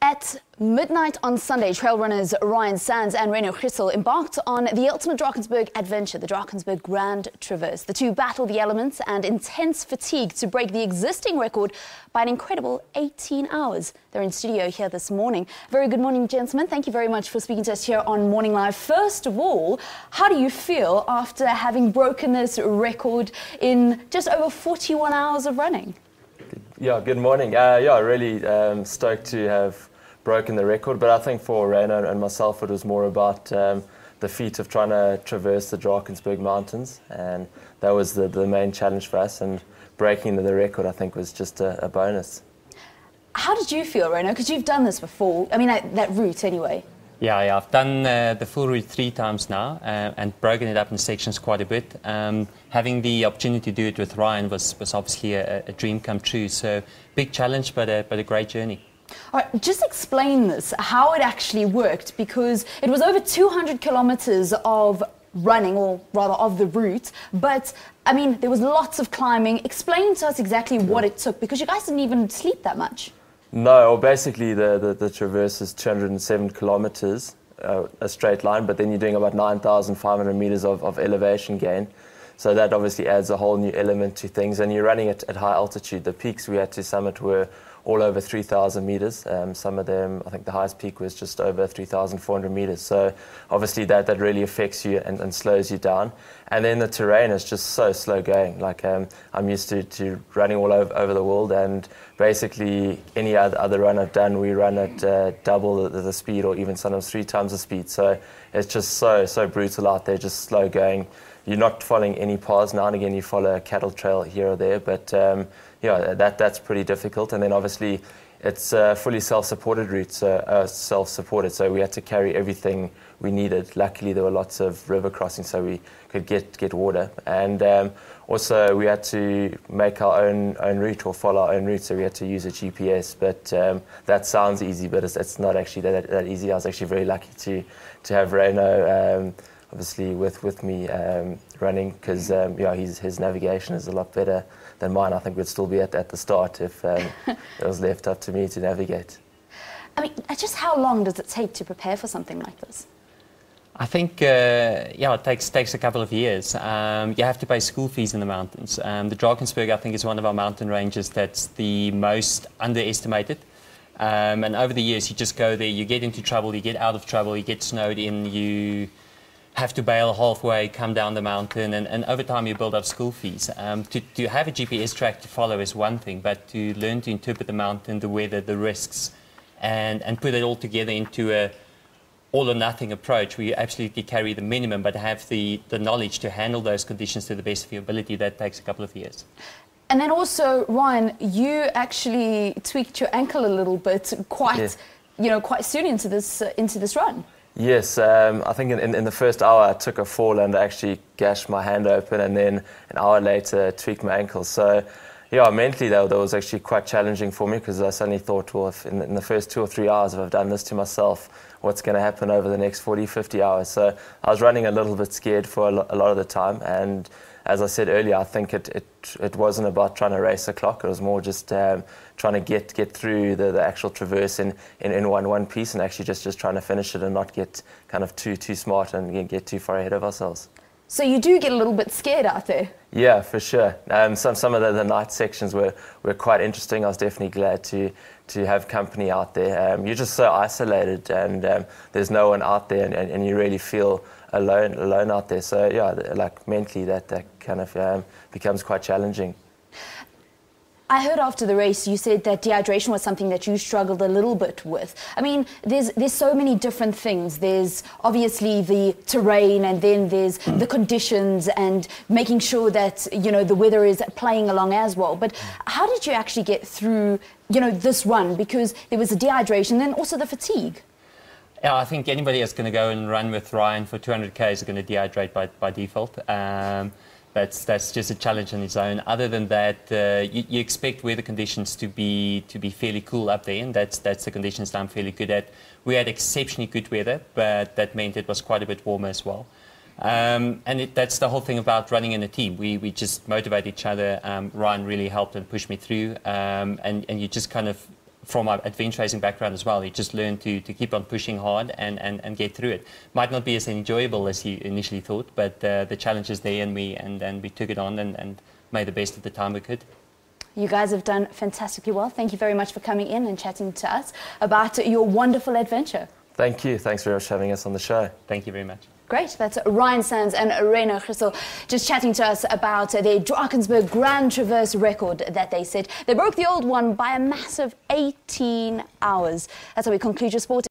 At midnight on Sunday, trail runners Ryan Sands and Griesel embarked on the ultimate Drakensberg adventure, the Drakensberg Grand Traverse. The two battled the elements and intense fatigue to break the existing record by an incredible 18 hours. They're in studio here this morning. Very good morning, gentlemen. Thank you very much for speaking to us here on Morning Live. First of all, how do you feel after having broken this record in just over 41 hours of running? Yeah, good morning. Really stoked to have broken the record, but I think for Rainer and myself it was more about the feat of trying to traverse the Drakensberg mountains, and that was the main challenge for us, and breaking the record I think was just a bonus. How did you feel, Rainer? Because you've done this before, I mean that route anyway. Yeah, I've done the full route 3 times now and broken it up in sections quite a bit. Having the opportunity to do it with Ryan was obviously a dream come true, so big challenge but a great journey. All right, just explain this, how it actually worked, because it was over 200 kilometers of running, or rather of the route, but I mean there was lots of climbing. Explain to us exactly what it took, because you guys didn't even sleep that much. No, well, basically the traverse is 207 kilometers, a straight line, but then you're doing about 9,500 meters of elevation gain. So that obviously adds a whole new element to things, and you're running it at high altitude. The peaks we had to summit were all over 3,000 meters. Some of them, I think the highest peak was just over 3,400 meters. So obviously that really affects you and slows you down. And then the terrain is just so slow going. Like I'm used to running all over the world, and basically any other run I've done, we run at double the speed, or even sometimes 3 times the speed. So it's just so brutal out there, just slow going. You're not following any paths. Now and again you follow a cattle trail here or there, but yeah, that's pretty difficult. And then obviously it's a fully self-supported route, so we had to carry everything we needed. Luckily there were lots of river crossings, so we could get water, and also we had to make our own route, or follow our own route, so we had to use a GPS. But that sounds easy, but it's not actually that easy. I was actually very lucky to have Reno obviously with me running, because his navigation is a lot better than mine. I think we'd still be at the start if it was left up to me to navigate. I mean, just how long does it take to prepare for something like this? I think it takes a couple of years. You have to pay school fees in the mountains. The Drakensberg, I think, is one of our mountain ranges that's the most underestimated. And over the years you just go there, you get into trouble, you get out of trouble, you get snowed in, you have to bail halfway, come down the mountain, and over time you build up school fees. To have a GPS track to follow is one thing, but to learn to interpret the mountain, the weather, the risks, and put it all together into a all or nothing approach where you absolutely carry the minimum but have the knowledge to handle those conditions to the best of your ability, that takes a couple of years. And then also, Ryan, you actually tweaked your ankle a little bit quite soon into this run. Yes, I think in the first hour I took a fall and actually gashed my hand open, and then an hour later tweaked my ankle. So yeah, mentally that was actually quite challenging for me, because I suddenly thought, well, if in the first 2 or 3 hours if I've done this to myself, what's going to happen over the next 40, 50 hours? So I was running a little bit scared for a lot of the time, and as I said earlier, I think it wasn't about trying to race the clock. It was more just trying to get through the actual traverse in one piece, and actually just trying to finish it and not get kind of too smart and get too far ahead of ourselves. So you do get a little bit scared out there? Yeah, for sure. Some of the night sections were quite interesting. I was definitely glad to have company out there. You're just so isolated, and there's no one out there, and you really feel alone out there. So yeah, like mentally that kind of becomes quite challenging. I heard after the race you said that dehydration was something that you struggled a little bit with. I mean, there's so many different things. There's obviously the terrain, and then there's the conditions, and making sure that the weather is playing along as well. But how did you actually get through this run? Because there was the dehydration, then also the fatigue. Yeah, I think anybody that's going to go and run with Ryan for 200 k's are going to dehydrate by default. That's just a challenge on its own. Other than that, you expect weather conditions to be fairly cool up there, and that's the conditions that I'm fairly good at. We had exceptionally good weather, but that meant it was quite a bit warmer as well. And that's the whole thing about running in a team. We just motivate each other. Ryan really helped and pushed me through, and you just kind of from my adventure racing background as well. You just learn to keep on pushing hard and get through it. Might not be as enjoyable as you initially thought, but the challenge is there, and we took it on and made the best of the time we could. You guys have done fantastically well. Thank you very much for coming in and chatting to us about your wonderful adventure. Thank you. Thanks very much for having us on the show. Thank you very much. Great. That's Ryan Sands and Reno Griesel just chatting to us about their Drakensberg Grand Traverse record that they set. They broke the old one by a massive 18 hours. That's how we conclude your sport.